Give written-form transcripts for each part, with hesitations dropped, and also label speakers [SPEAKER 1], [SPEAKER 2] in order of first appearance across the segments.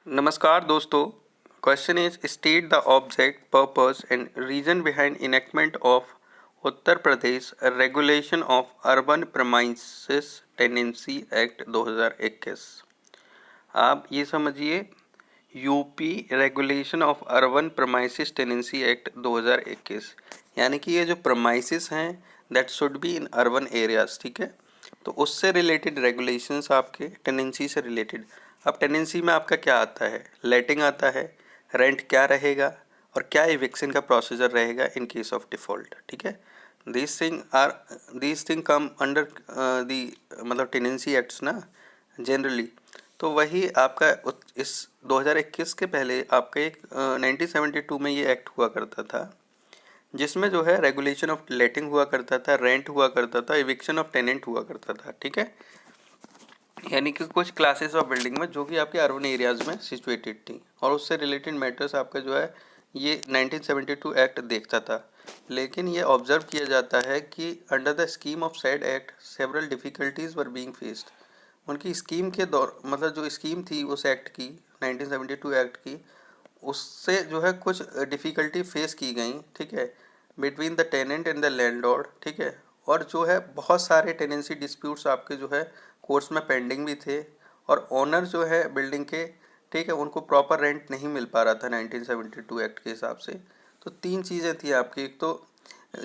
[SPEAKER 1] नमस्कार दोस्तों। Question is state the object purpose and reason behind enactment of Uttar Pradesh regulation of urban premises tenancy act 2021। आप ये समझिए, UP regulation of urban premises tenancy act 2021, यानी कि ये जो प्रमाइसेस हैं that should be in urban areas. ठीक है, तो उससे रिलेटेड रेगुलेशंस आपके टेनेंसी से रिलेटेड। अब टेनेंसी में आपका क्या आता है? लेटिंग आता है, रेंट क्या रहेगा और क्या इविक्शन का प्रोसीजर रहेगा इन केस ऑफ डिफॉल्ट। ठीक है, these thing come under the मतलब टेनेंसी एक्ट्स ना जनरली। तो वही आपका इस 2021 के पहले आपका एक 1972 में ये एक्ट हुआ करता था, जिसमें जो है रेगुलेशन ऑफ लेटिंग हुआ करता था, रेंट हुआ करता था, इविक्शन ऑफ टेनेंट हुआ करता था। ठीक है, यानी कि कुछ क्लासेस ऑफ बिल्डिंग में जो कि आपके अर्बन एरियाज में सिचुएटेड थी, और उससे रिलेटेड मैटर्स आपका जो है ये 1972 एक्ट देखता था। लेकिन ये ऑब्जर्व किया जाता है कि under the scheme of said act several difficulties were being faced. उनकी स्कीम के दौर मतलब जो स्कीम थी उस एक्ट की, 1972 एक्ट की, उससे जो है कुछ डिफ़िकल्टी फेस की गई। ठीक है, between the tenant and the landlord. ठीक है, और जो है बहुत सारे टेनेंसी डिस्प्यूट्स आपके जो है कोर्ट्स में पेंडिंग भी थे, और ओनर जो है बिल्डिंग के, ठीक है, उनको प्रॉपर रेंट नहीं मिल पा रहा था 1972 एक्ट के हिसाब से। तो तीन चीज़ें थी आपकी, एक तो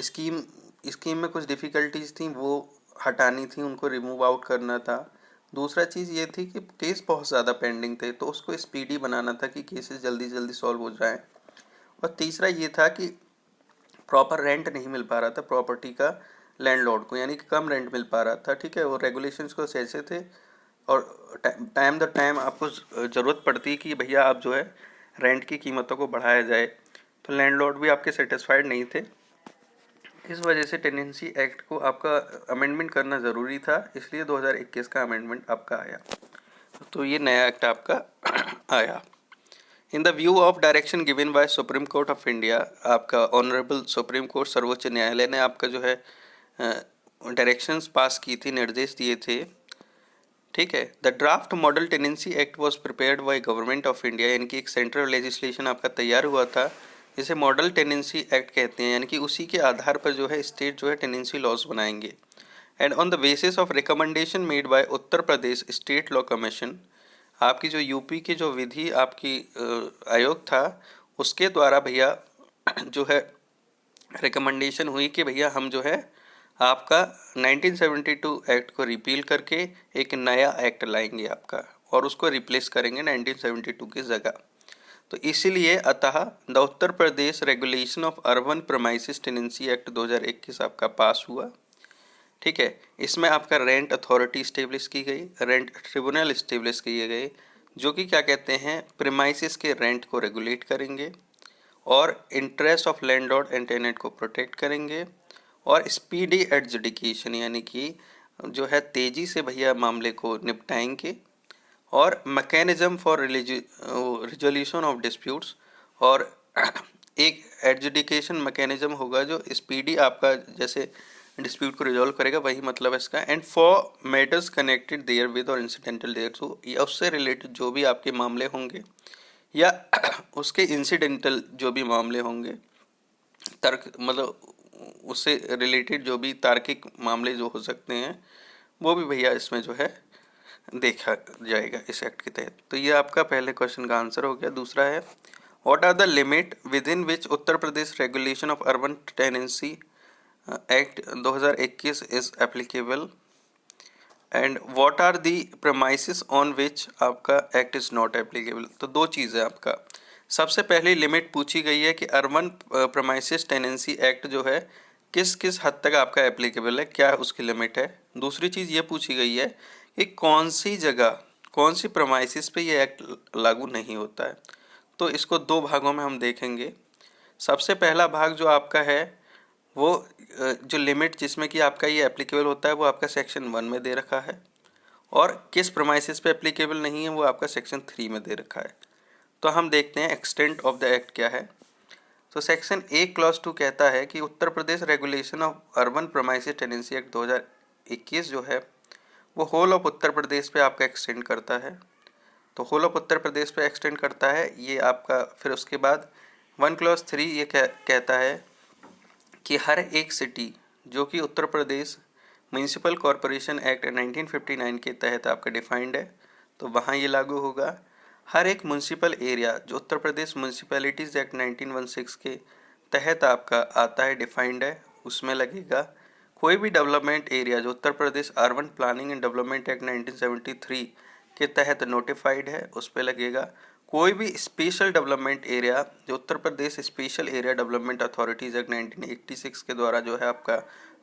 [SPEAKER 1] स्कीम स्कीम में कुछ डिफ़िकल्टीज थी वो हटानी थी, उनको रिमूव आउट करना था। दूसरा चीज़ ये थी कि केस बहुत ज़्यादा पेंडिंग थे, तो उसको स्पीडी बनाना था कि केसेस जल्दी जल्दी सॉल्व हो जाएं। और तीसरा ये था कि प्रॉपर रेंट नहीं मिल पा रहा था प्रॉपर्टी का लैंडलॉर्ड को, यानी कि कम रेंट मिल पा रहा था। ठीक है, वो रेगुलेशंस को ऐसे थे, और टाइम द टाइम आपको ज़रूरत पड़ती है कि भैया आप जो है रेंट की कीमतों को बढ़ाया जाए, तो लैंडलॉर्ड भी आपके सेटिस्फाइड नहीं थे। इस वजह से टेनेंसी एक्ट को आपका अमेंडमेंट करना ज़रूरी था, इसलिए 2021 का अमेंडमेंट आपका आया। तो ये नया एक्ट आपका आया। In the view of direction given by supreme court of India, आपका ऑनरेबल सुप्रीम कोर्ट सर्वोच्च न्यायालय ने आपका जो है डायरेक्शंस पास की थी, निर्देश दिए थे। ठीक है, the draft model tenancy act was prepared by government of India, यानी कि एक सेंट्रल लेजिस्लेशन आपका तैयार हुआ था, इसे मॉडल टेनेंसी एक्ट कहते हैं, यानी कि उसी के आधार पर जो है स्टेट जो है टेनेंसी लॉज बनाएंगे। And on the basis of recommendation made by Uttar Pradesh state law commission, आपकी जो यूपी की जो विधि आपकी आयोग था, उसके द्वारा भैया जो है रिकमेंडेशन हुई कि भैया हम जो है आपका 1972 एक्ट को रिपील करके एक नया एक्ट लाएंगे आपका, और उसको रिप्लेस करेंगे 1972 की जगह। तो इसीलिए अतः the Uttar Pradesh regulation of urban premises tenancy act 2021 आपका पास हुआ। ठीक है, इसमें आपका रेंट अथॉरिटी इस्टेब्लिश की गई, रेंट ट्रिब्यूनल इस्टेब्लिश किए गए, जो कि क्या कहते हैं प्रीमाइसेस के रेंट को रेगुलेट करेंगे, और interest of landlord and tenant को प्रोटेक्ट करेंगे, और स्पीडी एडजुडिकेशन, यानी कि जो है तेज़ी से भैया मामले को निपटाएंगे, और mechanism for resolution of disputes, और एक एडजुडिकेशन मैकेनिज्म होगा जो स्पीडी आपका जैसे डिस्प्यूट को रिजॉल्व करेगा, वही मतलब है इसका। And for matters connected therewith और इंसिडेंटल देयर टू, या उससे रिलेटेड जो भी आपके मामले होंगे या उसके इंसिडेंटल जो भी मामले होंगे, तर्क मतलब उससे रिलेटेड जो भी तार्किक मामले जो हो सकते हैं, वो भी भैया इसमें जो है देखा जाएगा इस एक्ट के तहत। तो ये आपका पहले क्वेश्चन का आंसर हो गया। दूसरा है, what are the limit within which Uttar Pradesh regulation of urban tenancy act 2021 is applicable, and what are the premises on which आपका एक्ट इज़ नॉट एप्लीकेबल। तो दो चीज़ें आपका, सबसे पहली लिमिट पूछी गई है कि अर्बन प्रमाइसेस टेनेंसी एक्ट जो है किस किस हद तक आपका एप्लीकेबल है, क्या उसकी लिमिट है। दूसरी चीज़ ये पूछी गई है कि कौन सी जगह, कौन सी प्रमाइसेस पे ये एक्ट लागू नहीं होता है। तो इसको दो भागों में हम देखेंगे। सबसे पहला भाग जो आपका है वो जो लिमिट जिसमें कि आपका ये एप्लीकेबल होता है वो आपका सेक्शन 1 में दे रखा है, और किस प्रमाइसेस पे एप्लीकेबल नहीं है वो आपका सेक्शन 3 में दे रखा है। तो हम देखते हैं एक्सटेंट ऑफ द एक्ट क्या है। तो सेक्शन 1 क्लॉज 2 कहता है कि Uttar Pradesh regulation of urban premises tenancy act 2021 जो है वो होल ऑफ उत्तर प्रदेश पे आपका एक्सटेंड करता है। तो होल ऑफ उत्तर प्रदेश पे एक्सटेंड करता है ये आपका। फिर उसके बाद 1 क्लॉज 3 ये कहता है कि हर एक सिटी जो कि उत्तर प्रदेश म्यूनिसिपल कॉरपोरेशन एक्ट 1959 के तहत आपका डिफाइंड है, तो वहाँ ये लागू होगा। हर एक म्यूनिसिपल एरिया जो उत्तर प्रदेश म्यूनिसिपैलिटीज़ एक्ट 1916 के तहत आपका आता है, डिफाइंड है, उसमें लगेगा। कोई भी डेवलपमेंट एरिया जो Uttar Pradesh urban planning and development act 1973 के तहत नोटिफाइड है, उस पर लगेगा। कोई भी स्पेशल डेवलपमेंट एरिया जो Uttar Pradesh special area development authorities act 1986 के द्वारा जो है आपका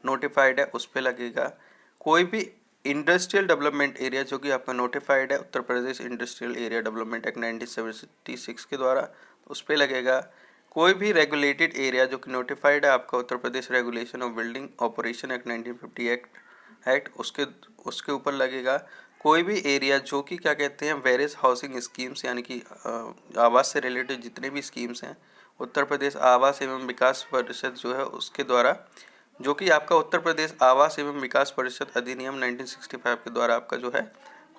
[SPEAKER 1] नोटिफाइड है, उस पर लगेगा। कोई भी इंडस्ट्रियल डेवलपमेंट एरिया जो कि आपका नोटिफाइड है उत्तर प्रदेश इंडस्ट्रियल एरिया डेवलपमेंट एक्ट 1976 के द्वारा, उस पर लगेगा। कोई भी रेगुलेटेड एरिया जो कि नोटिफाइड है आपका Uttar Pradesh regulation of building operation act 1950 act उसके ऊपर लगेगा। कोई भी एरिया जो कि क्या कहते हैं वेरियस हाउसिंग स्कीम्स, यानी कि आवास से रिलेटेड जितने भी स्कीम्स हैं, उत्तर प्रदेश आवास एवं विकास परिषद जो है उसके द्वारा, जो कि आपका उत्तर प्रदेश आवास एवं विकास परिषद अधिनियम 1965 के द्वारा आपका जो है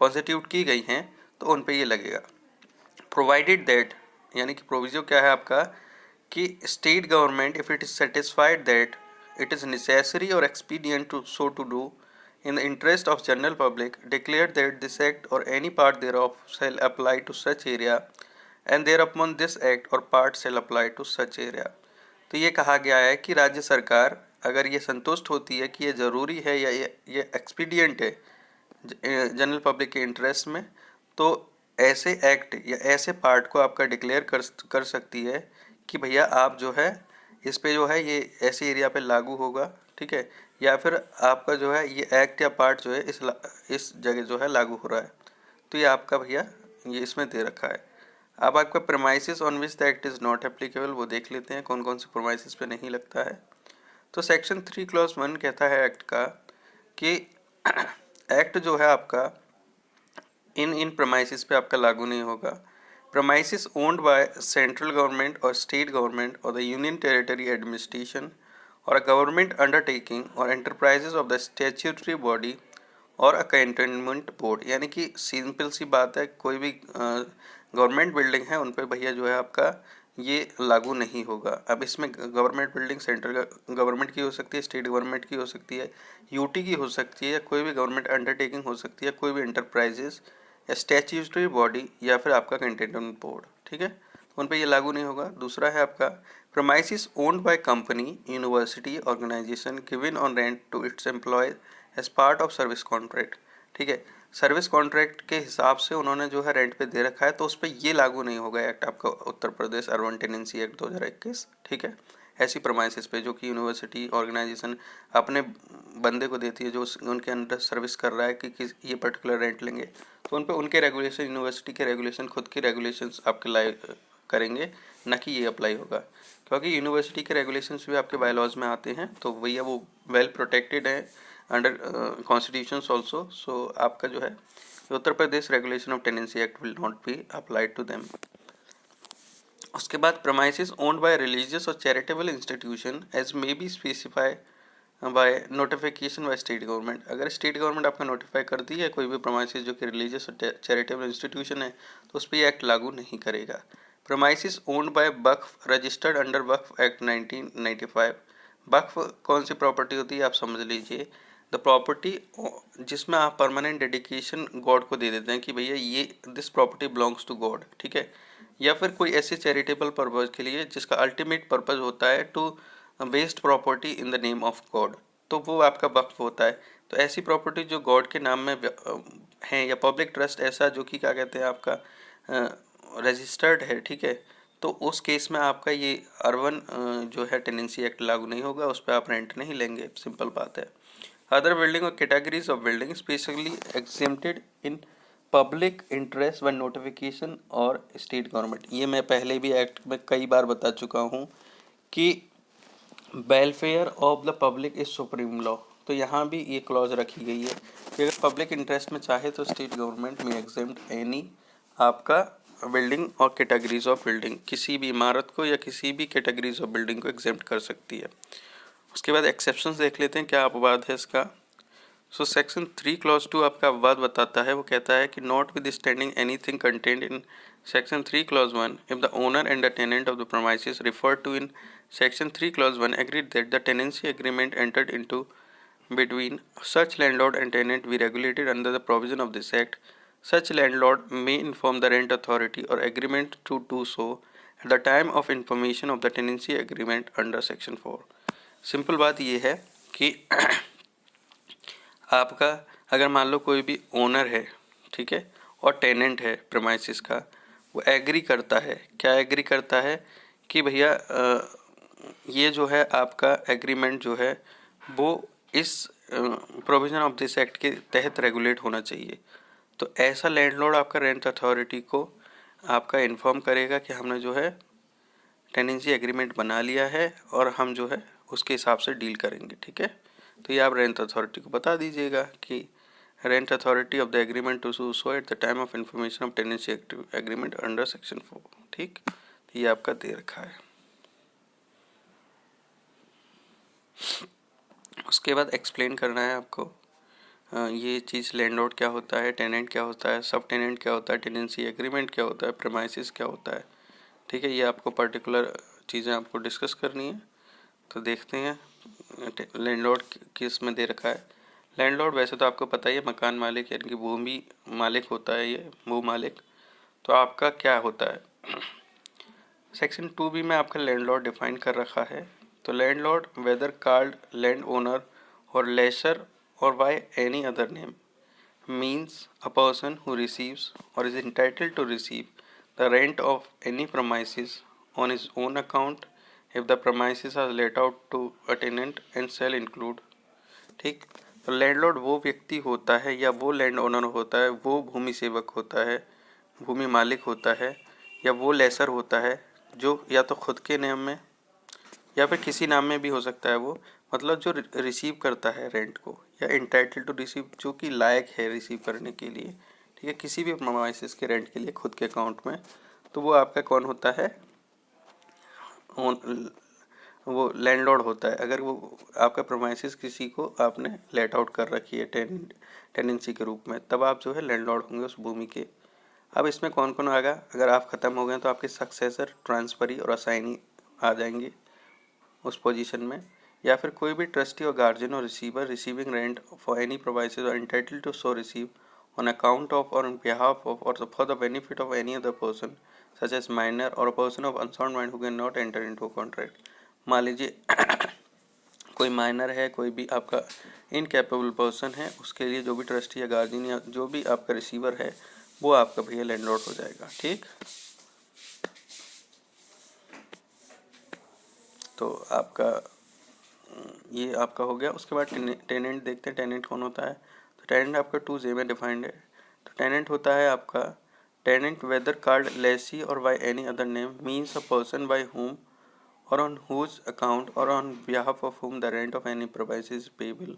[SPEAKER 1] कॉन्स्टिट्यूट की गई हैं, तो उन पे ये लगेगा। प्रोवाइडेड दैट, यानी कि प्रोविजो क्या है आपका कि state government if it is satisfied that it is necessary और expedient to so to do in the interest of general public, declared that this act or any part thereof shall apply to such area and thereupon this act or part shall apply to such area। तो ये कहा गया है कि राज्य सरकार अगर ये संतुष्ट होती है कि ये ज़रूरी है या ये एक्सपीडियंट है जनरल पब्लिक के इंटरेस्ट में, तो ऐसे एक्ट या ऐसे पार्ट को आपका डिक्लेयर कर सकती है कि भैया आप जो है इस पे जो है ये ऐसे एरिया पे लागू होगा, ठीक है, या फिर आपका जो है ये एक्ट या पार्ट जो है इस जगह जो है लागू हो रहा है। तो ये आपका भैया ये इसमें दे रखा है। अब आपका premises on which the act is not applicable वो देख लेते हैं कौन कौन से प्रेमाइसिस पे नहीं लगता है। तो सेक्शन 3 क्लॉज 1 कहता है एक्ट का कि एक्ट जो है आपका इन प्रेमाइसिस पे आपका लागू नहीं होगा। premises owned by central government or state government or the union territory administration or a government undertaking or enterprises of the statutory body और अ कंटेनमेंट बोर्ड, यानी कि सिंपल सी बात है, कोई भी गवर्नमेंट बिल्डिंग है उन पे भैया जो है आपका ये लागू नहीं होगा। अब इसमें गवर्नमेंट बिल्डिंग सेंट्रल गवर्नमेंट की हो सकती है, स्टेट गवर्नमेंट की हो सकती है, यूटी की हो सकती है, कोई भी गवर्नमेंट अंडरटेकिंग हो सकती है, कोई भी इंटरप्राइजेस या स्टैट्यूटरी बॉडी या फिर आपका कंटेनमेंट बोर्ड, ठीक है, उन पे ये लागू नहीं होगा। दूसरा है आपका premises owned by company, university, organization given on rent to its employees as part of service contract, ठीक है, सर्विस कॉन्ट्रैक्ट के हिसाब से उन्होंने जो है रेंट पे दे रखा है, तो उस पर ये लागू नहीं होगा एक्ट आपका Uttar Pradesh urban tenancy act 2021, ठीक है। ऐसी प्रोमाइसिस पे जो कि यूनिवर्सिटी ऑर्गेनाइजेशन अपने बंदे को देती है जो उनके अंडर सर्विस कर रहा है कि ये पर्टिकुलर रेंट लेंगे, तो उन पे उनके रेगुलेशन, यूनिवर्सिटी के रेगुलेशन, खुद के रेगुलेशंस आपके लाइव करेंगे, ना कि ये अप्लाई होगा, क्योंकि यूनिवर्सिटी के रेगुलेशंस भी आपके बायलॉज में आते हैं, तो भैया वो वेल प्रोटेक्टेड है अंडर कॉन्स्टिट्यूशंस ऑल्सो। सो आपका जो है Uttar Pradesh regulation of tenancy act will not be applied to them. उसके बाद प्रेमाइसेस ओन्ड बाय रिलीजियस और charitable institution as may be specify by notification by state government, अगर state government आपका notify करती है कोई भी प्रेमाइसेस जो कि रिलीजियस और चैरिटेबल इंस्टीट्यूशन है, तो उस पर एक्ट लागू नहीं करेगा। प्रेमाइसेस ओन्ड बाय वक्फ रजिस्टर्ड अंडर वक्फ एक्ट 1995, वक्फ कौन सी प्रॉपर्टी होती है आप समझ लीजिए, द प्रॉपर्टी जिसमें आप परमानेंट डेडिकेशन गॉड को दे देते हैं कि भैया ये this property belongs to God, ठीक है, या फिर कोई ऐसे चैरिटेबल पर्पज़ के लिए जिसका अल्टीमेट पर्पज़ होता है to vest property in the name of God, तो वो आपका वक्फ होता है। तो ऐसी प्रॉपर्टी जो गॉड के नाम में है या पब्लिक ट्रस्ट ऐसा जो कि क्या कहते हैं आपका रजिस्टर्ड है, ठीक है, तो उस केस में आपका ये अर्बन जो है टेनेंसी एक्ट लागू नहीं होगा, उस पर आप रेंट नहीं लेंगे, सिंपल बात है। अदर बिल्डिंग और categories of building specially exempted in public interest व नोटिफिकेशन और स्टेट गवर्नमेंट, ये मैं पहले भी एक्ट में कई बार बता चुका हूँ कि welfare of the public is supreme law, तो यहाँ भी ये क्लॉज रखी गई है कि अगर पब्लिक इंटरेस्ट में चाहे तो स्टेट गवर्नमेंट में एग्जेम्प्ट एनी आपका बिल्डिंग और कैटेगरीज ऑफ बिल्डिंग, किसी भी इमारत को या किसी भी कैटेगरीज ऑफ बिल्डिंग को एग्जेम्प्ट कर सकती है। उसके बाद एक्सेप्शंस देख लेते हैं क्या अपवाद है इसका। सो सेक्शन 3 क्लॉज 2 आपका अपवाद बताता है, वो कहता है कि notwithstanding anything contained in section 3 clause 1 if the owner and the tenant of the premises referred to in section 3 clause 1 agreed that the tenancy agreement entered into between such landlord and tenant be regulated under the provision of this act. Such landlord may inform the rent authority or agreement to do so at the time of information of the tenancy agreement under section 4. Simple बात ये है कि आपका अगर मान लो कोई भी owner है, ठीक है, और टेनेंट है प्रेमाइसिस का, वो एग्री करता है, क्या एग्री करता है कि भैया ये जो है आपका एग्रीमेंट जो है वो इस प्रोविज़न ऑफ दिस एक्ट के तहत रेगुलेट होना चाहिए, तो ऐसा लैंडलॉर्ड आपका रेंट अथॉरिटी को आपका इन्फॉर्म करेगा कि हमने जो है टेनेंसी एग्रीमेंट बना लिया है और हम जो है उसके हिसाब से डील करेंगे, ठीक है। तो ये आप रेंट अथॉरिटी को बता दीजिएगा कि rent authority of the agreement to so at the time of information of tenancy agreement under section 4, ठीक। तो ये आपका दे रखा है। उसके बाद एक्सप्लेन करना है आपको ये चीज़, लैंडलॉर्ड क्या होता है, टेनेंट क्या होता है, सब टेनेंट क्या होता है, टेनेंसी एग्रीमेंट क्या होता है, प्रेमाइसिस क्या होता है, ठीक है। ये आपको पर्टिकुलर चीज़ें आपको डिस्कस करनी है। तो देखते हैं लैंडलॉर्ड किस में दे रखा है। लैंडलॉर्ड वैसे तो आपको पता ही है, मकान मालिक यानी कि भूमि मालिक होता है, ये भू मालिक। तो आपका क्या होता है, सेक्शन 2B में आपका लैंडलॉर्ड डिफाइन कर रखा है। तो landlord whether called land owner और लेसर और by any other name means a person who receives or is entitled to receive the rent of any premises on his own account if the premises are let out to a tenant and shall include, ठीक। तो landlord वो व्यक्ति होता है या वो land owner होता है, वो भूमि सेवक होता है, भूमि मालिक होता है, या वो लेसर होता है जो या तो खुद के नाम में या फिर किसी नाम में भी हो सकता है, वो मतलब जो रिसीव करता है रेंट को, या इंटाइटल टू रिसीव जो कि लायक है रिसीव करने के लिए, ठीक है, किसी भी प्रोमाइसिस के रेंट के लिए खुद के अकाउंट में। तो वो आपका कौन होता है, वो लैंडलॉर्ड होता है। अगर वो आपका प्रोमाइसिस किसी को आपने लेट आउट कर रखी है टेनेंसी के रूप में, तब आप जो है लैंडलॉर्ड होंगे उस भूमि के। अब इसमें कौन कौन आएगा, अगर आप ख़त्म हो गए तो आपके सक्सेसर, ट्रांसफरी और असाइनी आ जाएंगे उस पोजीशन में, या फिर कोई भी ट्रस्टी और गार्जियन और receiver receiving rent for any premises और entitled to so receive on account of और ऑन बिहाफ ऑफ और for the benefit of any other person such as minor और a person of unsound mind who can not enter into contract. मान लीजिए कोई minor है, कोई भी आपका इनकैपेबल पर्सन है, उसके लिए जो भी ट्रस्टी या गार्जियन या जो भी आपका रिसीवर है वो आपका भैया लैंडलॉर्ड हो जाएगा, ठीक। तो आपका ये आपका हो गया। उसके बाद टेनेंट देखते हैं, टेनेंट कौन होता है। तो टेनेंट आपका 2J में डिफाइंड है। तो टेनेंट होता है आपका टेनेंट वेदर कॉल्ड लेसी और by any other name means a person by whom और ऑन हुज अकाउंट और on behalf of whom the rent of any premises payable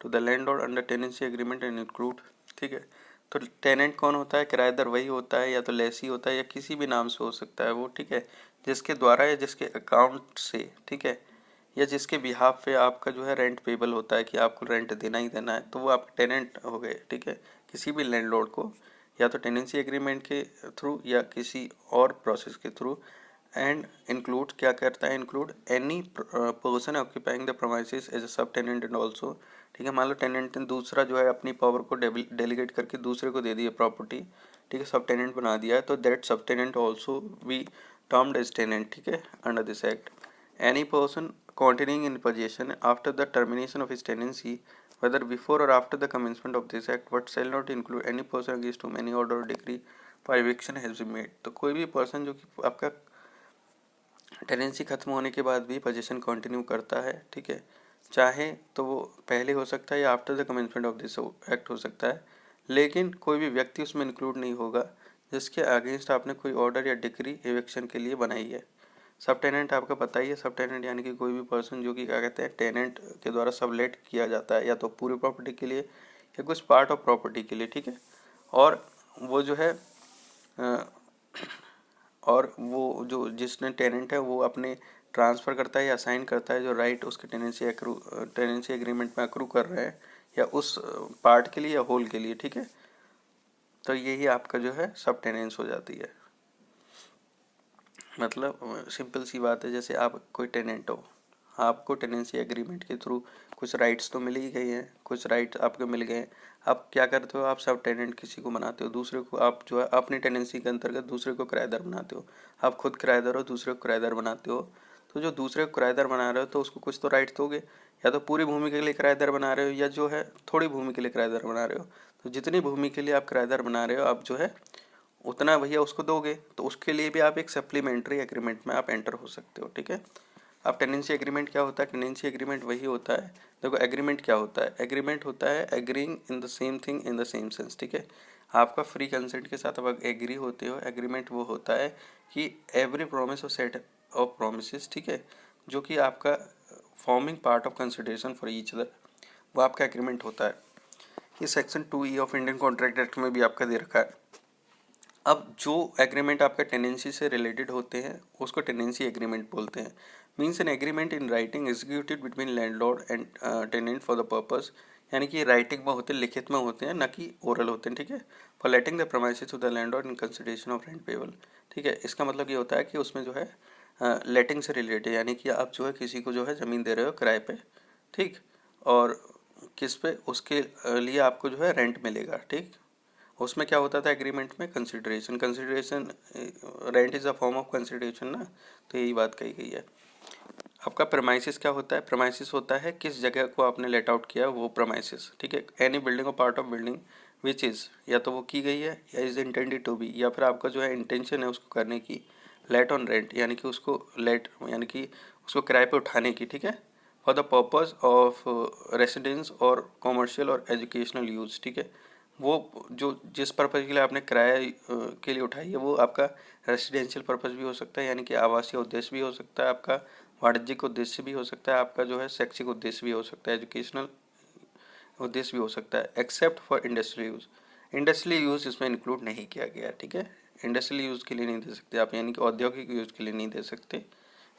[SPEAKER 1] to the landlord under tenancy agreement and include, ठीक है। तो tenant कौन होता है, किराएदार वही होता है, या तो लेसी होता है या किसी भी नाम से हो सकता है वो, ठीक है, जिसके द्वारा या जिसके अकाउंट से, ठीक है, या जिसके बिहाफ पे आपका जो है रेंट पेबल होता है कि आपको रेंट देना ही देना है, तो वो आप टेनेंट हो गए, ठीक है। किसी भी लैंडलॉर्ड को या तो टेनेंसी एग्रीमेंट के थ्रू या किसी और प्रोसेस के थ्रू, एंड इंक्लूड क्या करता है, include any person occupying the premises as a subtenant and also, ठीक है। मान लो टेनेंट ने दूसरा जो है अपनी पावर को डेलीगेट करके दूसरे को दे दी है प्रॉपर्टी, ठीक है, सब टेनेंट बना दिया है, तो that subtenant also be termed as tenant, ठीक है, under this act. Any person continuing in possession after the termination of his tenancy, whether before or after the commencement of this act, but shall not include any person against whom any order or decree for eviction has been made। तो कोई भी person जो कि आपका tenancy खत्म होने के बाद भी पोजीशन कंटिन्यू करता है, ठीक है, चाहे तो वो पहले हो सकता है या after the commencement of this act हो सकता है, लेकिन कोई भी व्यक्ति उसमें इंक्लूड नहीं होगा जिसके अगेंस्ट आपने कोई ऑर्डर या डिक्री एविक्शन के लिए बनाई है। सब टेनेंट आपका पता ही है, सब टेनेंट यानी कि कोई भी पर्सन जो कि क्या कहते हैं टेनेंट के द्वारा सबलेट किया जाता है, या तो पूरी प्रॉपर्टी के लिए या कुछ पार्ट ऑफ प्रॉपर्टी के लिए, ठीक है। और वो जो है और वो जो जिसने टेनेंट है वो अपने ट्रांसफ़र करता है या असाइन करता है जो राइट उसके टेनेंसी एग्रीमेंट में अक्रू कर रहे हैं या उस पार्ट के लिए या होल के लिए, ठीक है। तो यही आपका जो है सब टेनेंस हो जाती है। मतलब सिंपल सी बात है, जैसे आप कोई टेनेंट हो, आपको टेनेंसी एग्रीमेंट के थ्रू कुछ राइट्स तो मिल ही गई हैं, कुछ राइट्स आपको मिल गए हैं। आप क्या करते हो, आप सब टेनेंट किसी को बनाते हो, दूसरे को आप जो है अपनी टेनेंसी के अंतर्गत दूसरे को किराएदार बनाते हो। आप खुद किराएदार हो, दूसरे को किराएदार बनाते हो। तो जो दूसरे को किराएदार बना रहे हो तो उसको कुछ तो राइट दोगे, या तो पूरी भूमि के लिए किराएदार बना रहे हो या जो है थोड़ी भूमि के लिए किराएदार बना रहे हो। तो जितनी भूमि के लिए आप किराएदार बना रहे हो आप जो है उतना भैया उसको दोगे, तो उसके लिए भी आप एक सप्लीमेंट्री एग्रीमेंट में आप एंटर हो सकते हो, ठीक है। अब टेनेंसी एग्रीमेंट क्या होता है, टेनेंसी एग्रीमेंट वही होता है, देखो एग्रीमेंट क्या होता है, एग्रीमेंट होता है agreeing in the same thing in the same sense, ठीक है। आपका फ्री कंसेंट के साथ आप एग्री होते हो। एग्रीमेंट वो होता है कि एवरी प्रॉमिस और सेट ऑफ प्रोमिस, ठीक है, जो कि आपका forming part of consideration for each other, वो आपका एग्रीमेंट होता है। ये section 2E of Indian contract act में भी आपका दे रखा है। अब जो एग्रीमेंट आपका टेनेंसी से रिलेटेड होते हैं उसको टेनेंसी एग्रीमेंट बोलते हैं। Means an agreement in writing executed between landlord and tenant for the purpose, यानी कि राइटिंग में होते हैं, लिखित में होते हैं, ना कि ओरल होते हैं, ठीक है। For letting the premises to the landlord in consideration of rent payable, ठीक है। इसका मतलब ये होता है कि उसमें जो है लेटिंग से रिलेटेड, यानी कि आप जो है किसी को जो है ज़मीन दे रहे हो किराए पे, ठीक, और किस पे, उसके लिए आपको जो है रेंट मिलेगा, ठीक। उसमें क्या होता था एग्रीमेंट में, consideration, consideration rent is a form of consideration ना, तो यही बात कही गई है। आपका प्रमाइसिस क्या होता है, प्रमाइसिस होता है किस जगह को आपने लेट आउट किया वो प्रमाइसिस, ठीक है। एनी बिल्डिंग और part of building which is, या तो वो की गई है या इज़ इंटेंडेड टू बी, या फिर आपका जो है इंटेंशन है उसको करने की, लेट ऑन रेंट, यानी कि उसको लेट यानी कि उसको किराए पे उठाने की, ठीक है, for the purpose of residence और कॉमर्शियल और एजुकेशनल यूज़, ठीक है। वो जो जिस पर्पज़ के लिए आपने किराए के लिए उठाई है वो आपका रेसिडेंशियल पर्पज़ भी हो सकता है, यानी कि आवासीय उद्देश्य भी हो सकता है, आपका वाणिज्यिक उद्देश्य भी हो सकता है, आपका जो है शैक्षिक उद्देश्य भी हो सकता है, एजुकेशनल उद्देश्य भी हो सकता है, except for industrial use. Industrial use इसमें इंक्लूड नहीं किया गया, ठीक है। इंडस्ट्रियल यूज़ के लिए नहीं दे सकते आप, यानी कि औद्योगिक यूज़ के लिए नहीं दे सकते।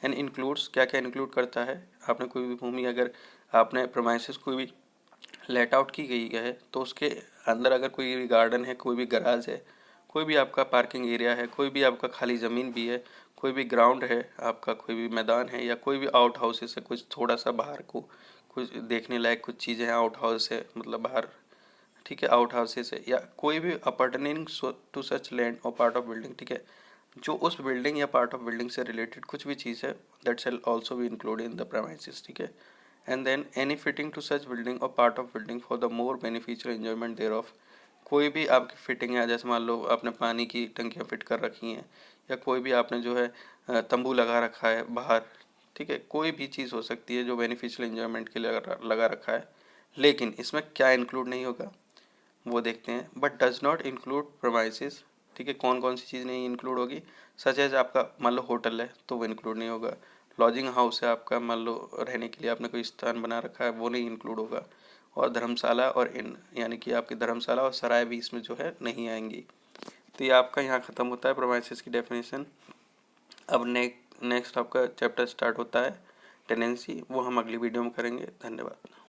[SPEAKER 1] एंड इंक्लूड्स, क्या क्या इंक्लूड करता है, आपने कोई भी भूमि, अगर आपने प्रोमाइसेस कोई भी लेट आउट की गई है तो उसके अंदर अगर कोई भी गार्डन है, कोई भी गराज है, कोई भी आपका पार्किंग एरिया है, कोई भी आपका खाली ज़मीन भी है, कोई भी ग्राउंड है आपका, कोई भी मैदान है, या कोई भी आउट हाउसेस है, कुछ थोड़ा सा बाहर को कुछ देखने लायक कुछ चीज़ें हैं, आउट हाउस है मतलब बाहर, ठीक है, आउट हाउसेस है, या कोई भी अपॉर्टनिंग टू सच लैंड और पार्ट ऑफ बिल्डिंग, ठीक है, जो उस बिल्डिंग या पार्ट ऑफ बिल्डिंग से रिलेटेड कुछ भी चीज़ है, that shall also be included in the premises, ठीक है। And then any fitting to such building और part of building for the more beneficial enjoyment thereof, कोई भी आपकी फिटिंग है, जैसे मान लो आपने पानी की टंकियाँ फिट कर रखी हैं, या कोई भी आपने जो है तंबू लगा रखा है बाहर, ठीक है, कोई भी चीज़ हो सकती है जो बेनिफिशियल एंजॉयमेंट के लिए लगा रखा है। लेकिन इसमें क्या इंक्लूड नहीं होगा वो देखते हैं, but does not include promises, ठीक है। कौन कौन सी चीज़ नहीं इंक्लूड होगी, सच एज आपका मान लो होटल है तो वो इंक्लूड नहीं होगा, लॉजिंग हाउस है आपका, मान लो रहने के लिए आपने कोई स्थान बना रखा है वो नहीं इंक्लूड होगा, और धर्मशाला और इन यानी कि आपकी धर्मशाला और सराय भी इसमें जो है नहीं आएंगी। तो ये आपका यहाँ ख़त्म होता है प्रोमाइसिस की डेफिनेशन। अब नेक्स्ट आपका चैप्टर स्टार्ट होता है टेनेंसी, वो हम अगली वीडियो में करेंगे। धन्यवाद।